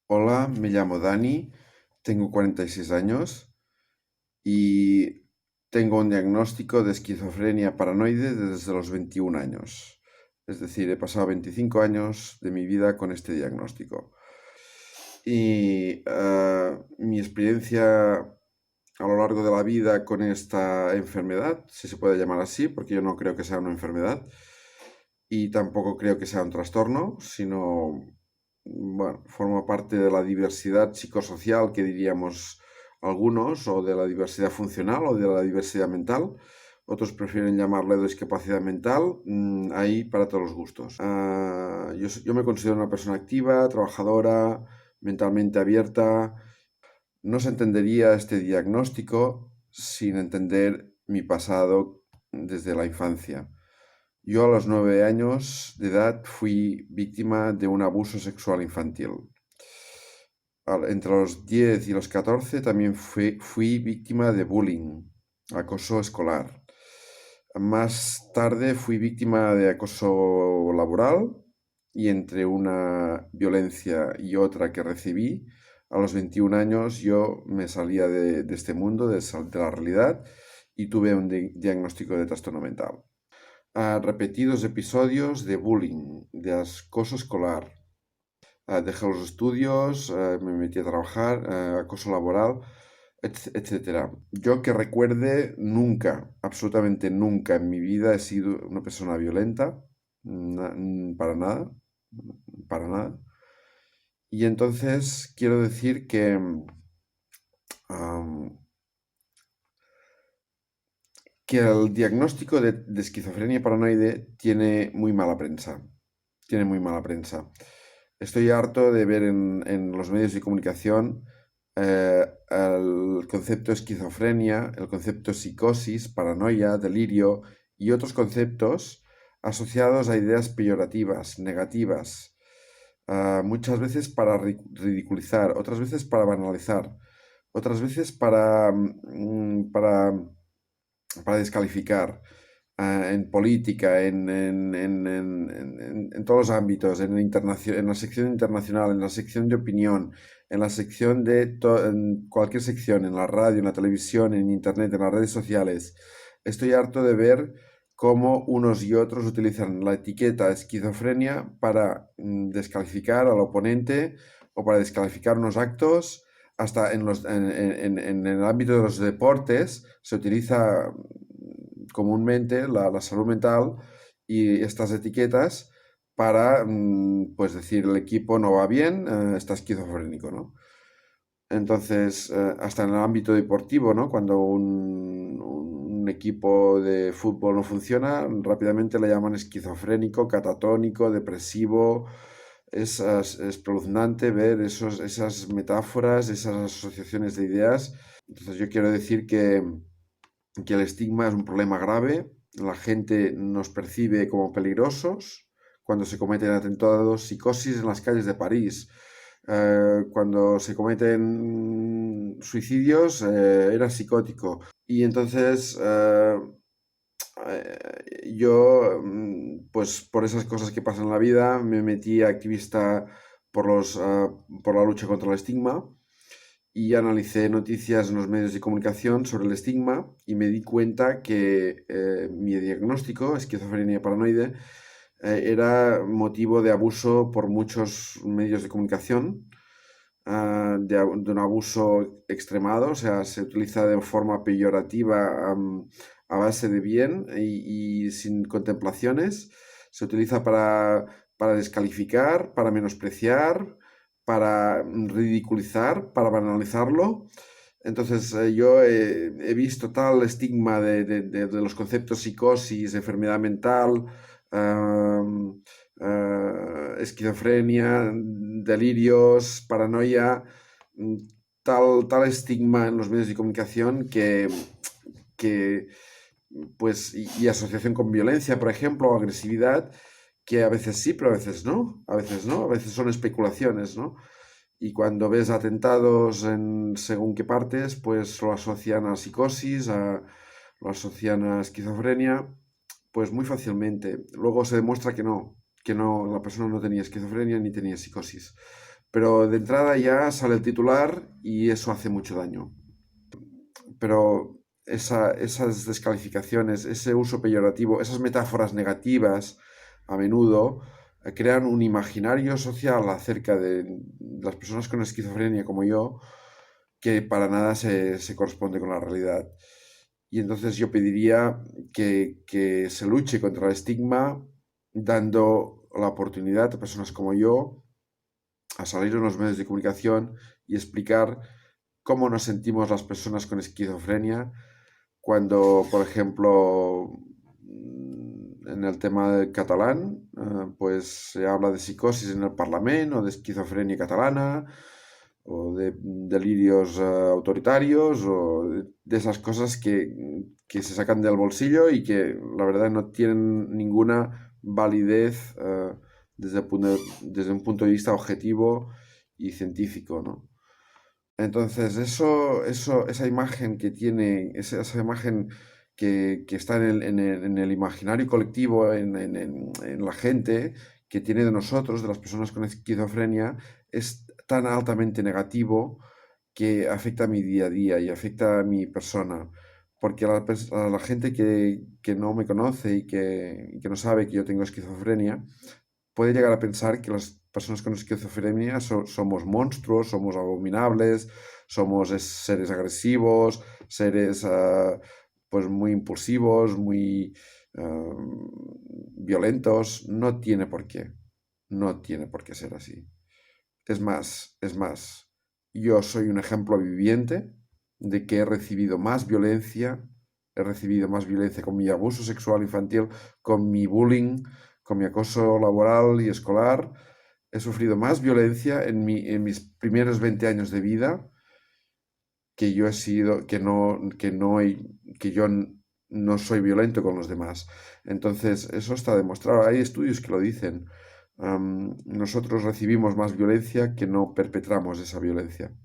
Hola, me llamo Dani, tengo 46 años y tengo un diagnóstico de esquizofrenia paranoide desde los 21 años. Es decir, he pasado 25 años de mi vida con este diagnóstico. Y mi experiencia a lo largo de la vida con esta enfermedad, si se puede llamar así, porque yo no creo que sea una enfermedad y tampoco creo que sea un trastorno, sino, bueno, forma parte de la diversidad psicosocial que diríamos algunos, o de la diversidad funcional, o de la diversidad mental. Otros prefieren llamarle discapacidad mental, ahí para todos los gustos. Yo me considero una persona activa, trabajadora, mentalmente abierta. No se entendería este diagnóstico sin entender mi pasado desde la infancia. Yo a los 9 años de edad fui víctima de un abuso sexual infantil. Entre los 10 y los 14 también fui víctima de bullying, acoso escolar. Más tarde fui víctima de acoso laboral y entre una violencia y otra que recibí, a los 21 años yo me salía de este mundo, de la realidad, y tuve un diagnóstico de trastorno mental. Repetidos episodios de bullying, de acoso escolar. Dejé los estudios, me metí a trabajar, acoso laboral, etcétera. Yo que recuerde, nunca, absolutamente nunca en mi vida he sido una persona violenta, para nada, para nada. Y entonces quiero decir am, que el diagnóstico de esquizofrenia paranoide tiene muy mala prensa. Tiene muy mala prensa. Estoy harto de ver en los medios de comunicación el concepto esquizofrenia, el concepto psicosis, paranoia, delirio y otros conceptos asociados a ideas peyorativas, negativas, muchas veces para ridiculizar, otras veces para banalizar, otras veces para descalificar, en política, en todos los ámbitos, en la sección internacional, en la sección de opinión, en la sección en cualquier sección, en la radio, en la televisión, en internet, en las redes sociales. Estoy harto de ver cómo unos y otros utilizan la etiqueta esquizofrenia para descalificar al oponente o para descalificar unos actos. Hasta en el ámbito de los deportes se utiliza comúnmente la salud mental y estas etiquetas para, pues decir, el equipo no va bien, está esquizofrénico, ¿no? Entonces, hasta en el ámbito deportivo, ¿no? Cuando un equipo de fútbol no funciona, rápidamente le llaman esquizofrénico, catatónico, depresivo. Es espeluznante ver esas metáforas, esas asociaciones de ideas. Entonces, yo quiero decir que el estigma es un problema grave. La gente nos percibe como peligrosos cuando se cometen atentados, psicosis en las calles de París. Cuando se cometen suicidios, era psicótico. Y entonces yo, pues por esas cosas que pasan en la vida, me metí activista por la lucha contra el estigma y analicé noticias en los medios de comunicación sobre el estigma y me di cuenta que mi diagnóstico, esquizofrenia paranoide, era motivo de abuso por muchos medios de comunicación, de un abuso extremado, o sea, se utiliza de forma peyorativa, a base de bien y sin contemplaciones, se utiliza para descalificar, para menospreciar, para ridiculizar, para banalizarlo. Entonces, yo he visto tal estigma de los conceptos psicosis, enfermedad mental, am, esquizofrenia, delirios, paranoia, mm, tal estigma en los medios de comunicación que pues, y asociación con violencia, por ejemplo, o agresividad, que a veces sí, pero a veces no, a veces no, a veces son especulaciones, ¿no? Y cuando ves atentados en según qué partes, pues lo asocian a psicosis, lo asocian a esquizofrenia, pues muy fácilmente. Luego se demuestra que no, la persona no tenía esquizofrenia ni tenía psicosis. Pero de entrada ya sale el titular y eso hace mucho daño. Pero esas descalificaciones, ese uso peyorativo, esas metáforas negativas a menudo crean un imaginario social acerca de las personas con esquizofrenia como yo que para nada se corresponde con la realidad. Y entonces yo pediría que se luche contra el estigma dando la oportunidad a personas como yo a salir en los medios de comunicación y explicar cómo nos sentimos las personas con esquizofrenia cuando, por ejemplo, en el tema del catalán, pues se habla de psicosis en el Parlamento o de esquizofrenia catalana o de delirios autoritarios o de esas cosas que se sacan del bolsillo y que la verdad no tienen ninguna validez desde un punto de vista objetivo y científico, ¿no? Entonces, esa imagen que tiene, esa imagen que está en el imaginario colectivo, en la gente, que tiene de nosotros, de las personas con esquizofrenia, es tan altamente negativo que afecta a mi día a día y afecta a mi persona. Porque a la gente que no me conoce y que no sabe que yo tengo esquizofrenia, puede llegar a pensar que las personas con esquizofrenia somos monstruos, somos abominables, somos seres agresivos, seres pues muy impulsivos, muy violentos. No tiene por qué. No tiene por qué ser así. Es más, yo soy un ejemplo viviente de que he recibido más violencia con mi abuso sexual infantil, con mi bullying, con mi acoso laboral y escolar. He sufrido más violencia en mis primeros 20 años de vida que yo he sido, que yo no soy violento con los demás. Entonces, eso está demostrado. Hay estudios que lo dicen. Nosotros recibimos más violencia que no perpetramos esa violencia.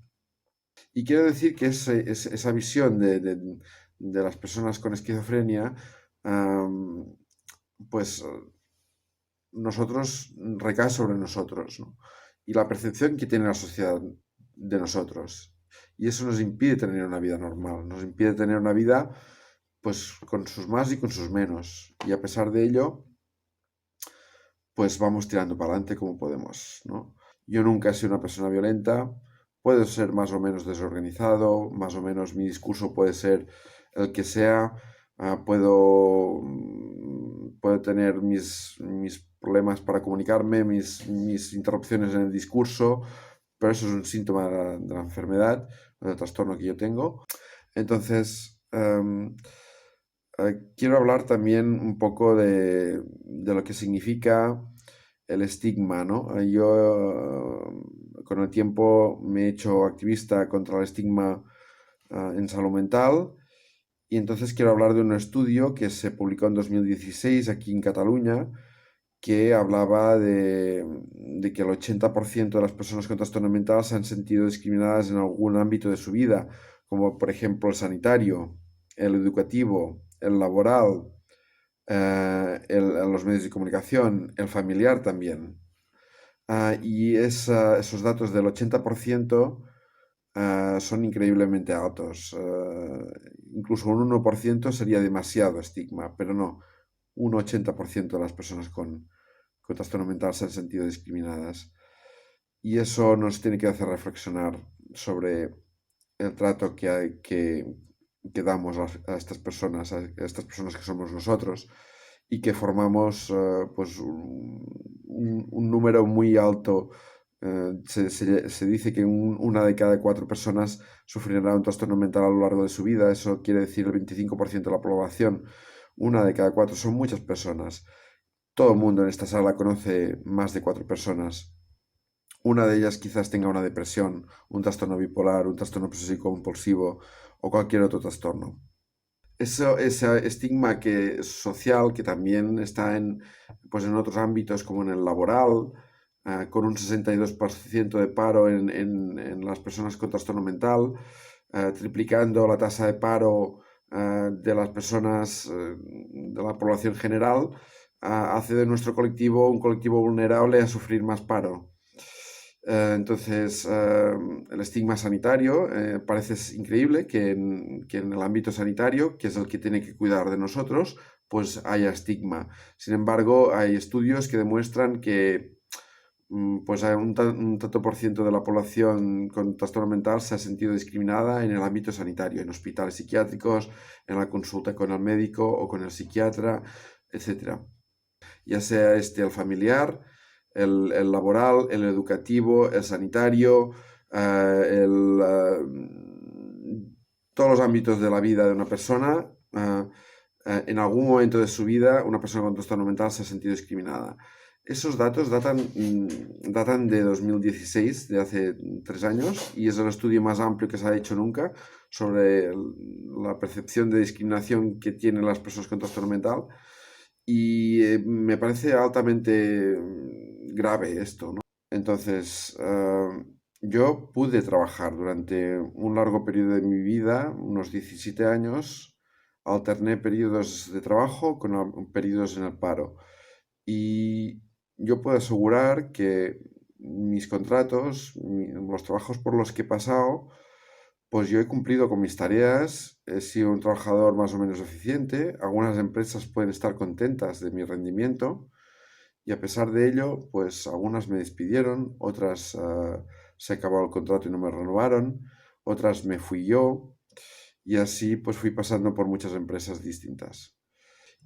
Y quiero decir que esa visión de las personas con esquizofrenia, pues nosotros recae sobre nosotros, ¿no? Y la percepción que tiene la sociedad de nosotros. Y eso nos impide tener una vida normal, nos impide tener una vida pues con sus más y con sus menos. Y a pesar de ello, pues vamos tirando para adelante como podemos, ¿no? Yo nunca he sido una persona violenta, puedo ser más o menos desorganizado, más o menos mi discurso puede ser el que sea, puedo tener mis problemas para comunicarme, mis interrupciones en el discurso, pero eso es un síntoma de la enfermedad, del trastorno que yo tengo. Entonces, quiero hablar también un poco de lo que significa el estigma, ¿no? Con el tiempo me he hecho activista contra el estigma en salud mental y entonces quiero hablar de un estudio que se publicó en 2016 aquí en Cataluña que hablaba de que el 80% de las personas con trastorno mental se han sentido discriminadas en algún ámbito de su vida, como por ejemplo el sanitario, el educativo, el laboral, los medios de comunicación, el familiar también. Esos datos del 80% son increíblemente altos. Incluso un 1% sería demasiado estigma, pero no. Un 80% de las personas con trastorno mental se han sentido discriminadas. Y eso nos tiene que hacer reflexionar sobre el trato que damos a estas personas, a estas personas que somos nosotros y que formamos pues un número muy alto. Se dice que una de cada cuatro personas sufrirá un trastorno mental a lo largo de su vida. Eso quiere decir el 25% de la población. Una de cada cuatro son muchas personas. Todo el mundo en esta sala conoce más de cuatro personas. Una de ellas quizás tenga una depresión, un trastorno bipolar, un trastorno obsesivo compulsivo o cualquier otro trastorno. Ese estigma social que también está pues en otros ámbitos como en el laboral, con un 62% de paro en las personas con trastorno mental, triplicando la tasa de paro de las personas de la población general, hace de nuestro colectivo un colectivo vulnerable a sufrir más paro. Entonces, el estigma sanitario, parece increíble que en el ámbito sanitario, que es el que tiene que cuidar de nosotros, pues haya estigma. Sin embargo, hay estudios que demuestran que pues hay un tanto por ciento de la población con trastorno mental se ha sentido discriminada en el ámbito sanitario, en hospitales psiquiátricos, en la consulta con el médico o con el psiquiatra, etcétera. Ya sea el familiar, el laboral, el educativo, el sanitario, todos los ámbitos de la vida de una persona. En algún momento de su vida, una persona con trastorno mental se ha sentido discriminada. Esos datos datan de 2016, de hace 3 años, y es el estudio más amplio que se ha hecho nunca sobre la percepción de discriminación que tienen las personas con trastorno mental. Y me parece altamente grave esto, ¿no? Entonces, yo pude trabajar durante un largo periodo de mi vida, unos 17 años, alterné periodos de trabajo con periodos en el paro. Y yo puedo asegurar que mis contratos, los trabajos por los que he pasado, pues yo he cumplido con mis tareas, he sido un trabajador más o menos eficiente, algunas empresas pueden estar contentas de mi rendimiento y a pesar de ello, pues algunas me despidieron, otras se acabó el contrato y no me renovaron, otras me fui yo y así pues fui pasando por muchas empresas distintas.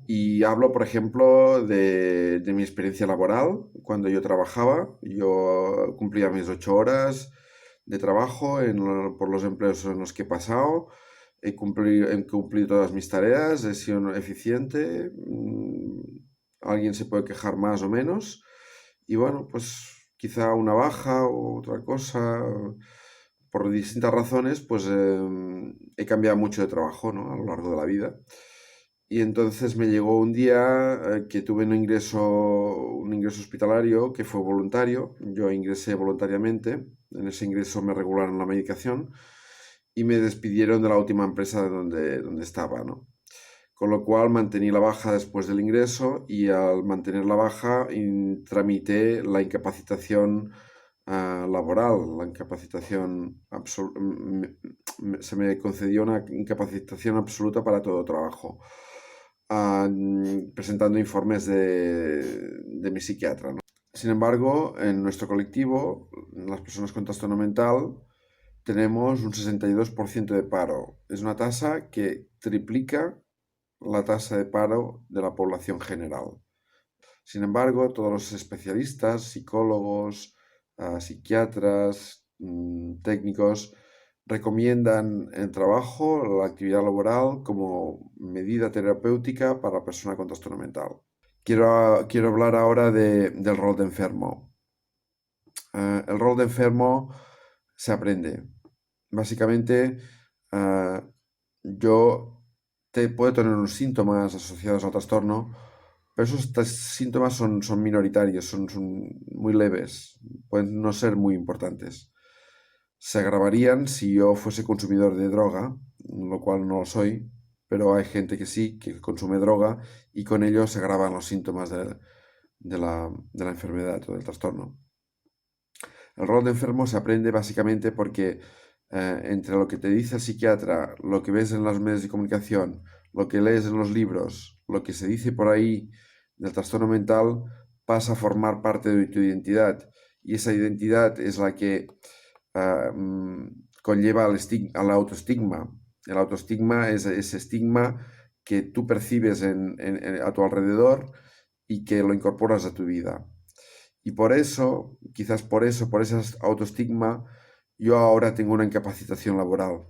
Y hablo, por ejemplo, de mi experiencia laboral. Cuando yo trabajaba, yo cumplía mis 8 horas de trabajo por los empleos en los que he pasado. He cumplido todas mis tareas, he sido eficiente. Alguien se puede quejar más o menos. Y bueno, pues quizá una baja o otra cosa, por distintas razones, pues he cambiado mucho de trabajo, ¿no? A lo largo de la vida. Y entonces me llegó un día que tuve un ingreso hospitalario que fue voluntario. Yo ingresé voluntariamente. En ese ingreso me regularon la medicación y me despidieron de la última empresa donde estaba, ¿no? Con lo cual mantení la baja después del ingreso y al mantener la baja tramité la incapacitación laboral, la incapacitación se me concedió una incapacitación absoluta para todo trabajo, presentando informes de mi psiquiatra, ¿no? Sin embargo, en nuestro colectivo, las personas con trastorno mental, tenemos un 62% de paro. Es una tasa que triplica la tasa de paro de la población general. Sin embargo, todos los especialistas, psicólogos, psiquiatras, técnicos, recomiendan el trabajo, la actividad laboral como medida terapéutica para la persona con trastorno mental. Quiero hablar ahora del rol de enfermo. El rol de enfermo se aprende. Básicamente, ah, yo puedo tener unos síntomas asociados al trastorno, pero esos síntomas son minoritarios, son muy leves, pueden no ser muy importantes. Se agravarían si yo fuese consumidor de droga, lo cual no lo soy, pero hay gente que sí, que consume droga y con ello se agravan los síntomas de la enfermedad o del trastorno. El rol de enfermo se aprende básicamente porque entre lo que te dice el psiquiatra, lo que ves en los medios de comunicación, lo que lees en los libros, lo que se dice por ahí del trastorno mental, pasa a formar parte de tu identidad. Y esa identidad es la que conlleva al autoestigma. El autoestigma es ese estigma que tú percibes a tu alrededor y que lo incorporas a tu vida. Y por eso, quizás por ese autoestigma, yo ahora tengo una incapacitación laboral.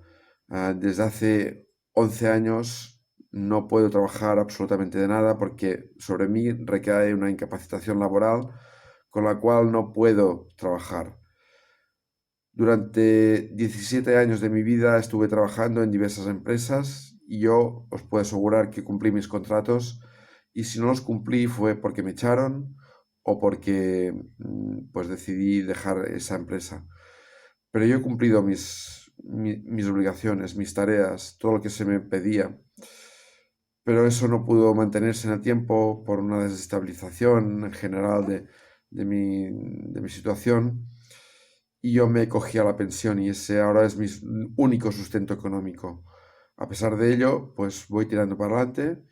Desde hace 11 años no puedo trabajar absolutamente de nada porque sobre mí recae una incapacitación laboral con la cual no puedo trabajar. Durante 17 años de mi vida estuve trabajando en diversas empresas y yo os puedo asegurar que cumplí mis contratos y si no los cumplí fue porque me echaron o porque pues decidí dejar esa empresa. Pero yo he cumplido mis obligaciones, mis tareas, todo lo que se me pedía. Pero eso no pudo mantenerse en el tiempo por una desestabilización en general de mi situación. y yo me cogí a la pensión y ese ahora es mi único sustento económico. A pesar de ello, pues voy tirando para adelante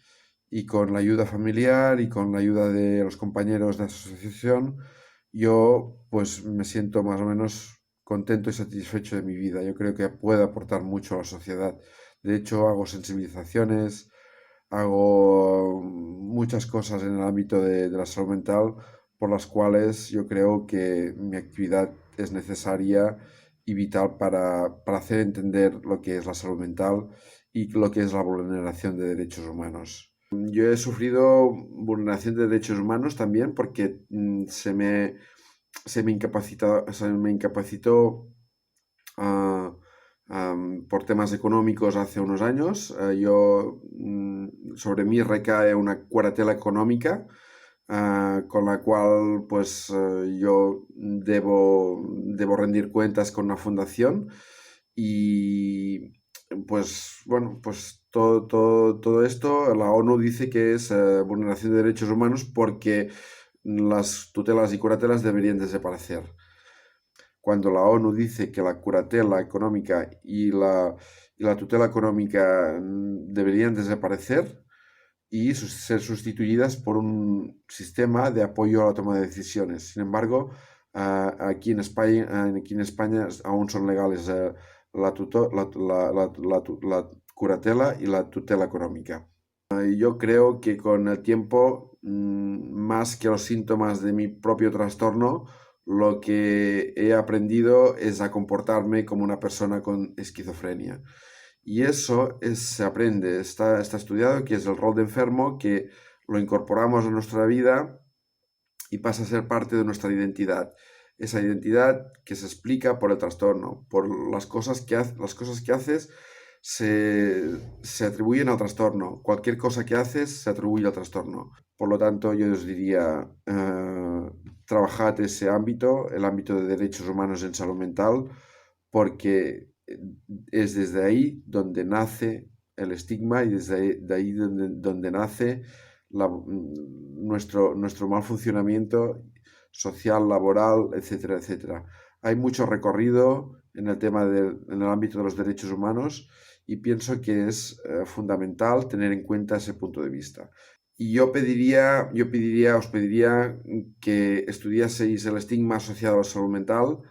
y con la ayuda familiar y con la ayuda de los compañeros de la asociación, yo pues me siento más o menos contento y satisfecho de mi vida. Yo creo que puedo aportar mucho a la sociedad. De hecho, hago sensibilizaciones, hago muchas cosas en el ámbito de la salud mental por las cuales yo creo que mi actividad es necesaria y vital para hacer entender lo que es la salud mental y lo que es la vulneración de derechos humanos. Yo he sufrido vulneración de derechos humanos también porque se me incapacitó ah, por temas económicos hace unos años. Sobre mí recae una cuarentela económica con la cual pues yo debo rendir cuentas con una fundación y pues bueno, pues todo esto la ONU dice que es vulneración de derechos humanos porque las tutelas y curatelas deberían desaparecer. Cuando la ONU dice que la curatela económica y la tutela económica deberían desaparecer y ser sustituidas por un sistema de apoyo a la toma de decisiones. Sin embargo, aquí en España aún son legales la curatela y la tutela económica. Y yo creo que con el tiempo, más que los síntomas de mi propio trastorno, lo que he aprendido es a comportarme como una persona con esquizofrenia. Y eso se aprende, está estudiado, que es el rol de enfermo, que lo incorporamos a nuestra vida y pasa a ser parte de nuestra identidad. Esa identidad que se explica por el trastorno, por las cosas que haces se atribuyen al trastorno. Cualquier cosa que haces se atribuye al trastorno. Por lo tanto, yo os diría, trabajad ese ámbito, el ámbito de derechos humanos en salud mental, porque es desde ahí donde nace el estigma y de ahí donde nace nuestro mal funcionamiento social, laboral, etcétera, etcétera. Hay mucho recorrido en el en el ámbito de los derechos humanos y pienso que es fundamental tener en cuenta ese punto de vista. Y os pediría que estudiaseis el estigma asociado a la salud mental,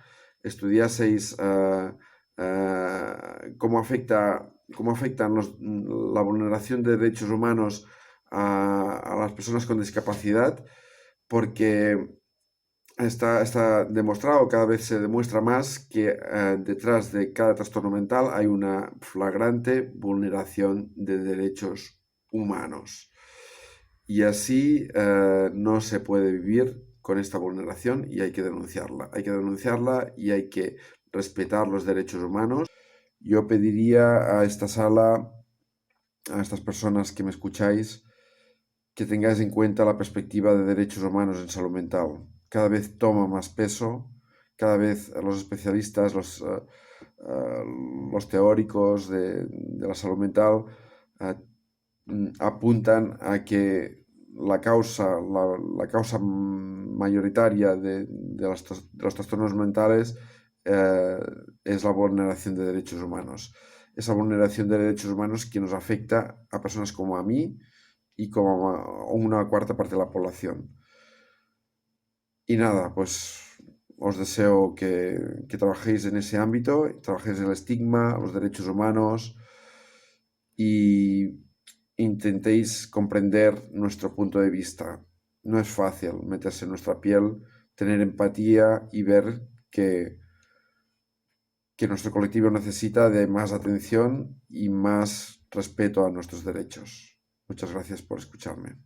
estudiaseis cómo afectan la vulneración de derechos humanos a las personas con discapacidad, porque está demostrado, cada vez se demuestra más que detrás de cada trastorno mental hay una flagrante vulneración de derechos humanos. Y así no se puede vivir con esta vulneración y hay que denunciarla. Hay que denunciarla y hay que respetar los derechos humanos. Yo pediría a esta sala, a estas personas que me escucháis, que tengáis en cuenta la perspectiva de derechos humanos en salud mental. Cada vez toma más peso, cada vez los especialistas, los teóricos de la salud mental apuntan a que la causa mayoritaria de los trastornos mentales eh, es la vulneración de derechos humanos. Esa vulneración de derechos humanos que nos afecta a personas como a mí y como a una cuarta parte de la población. Y nada, pues os deseo que trabajéis en ese ámbito, trabajéis en el estigma, los derechos humanos y intentéis comprender nuestro punto de vista. No es fácil meterse en nuestra piel, tener empatía y ver que nuestro colectivo necesita de más atención y más respeto a nuestros derechos. Muchas gracias por escucharme.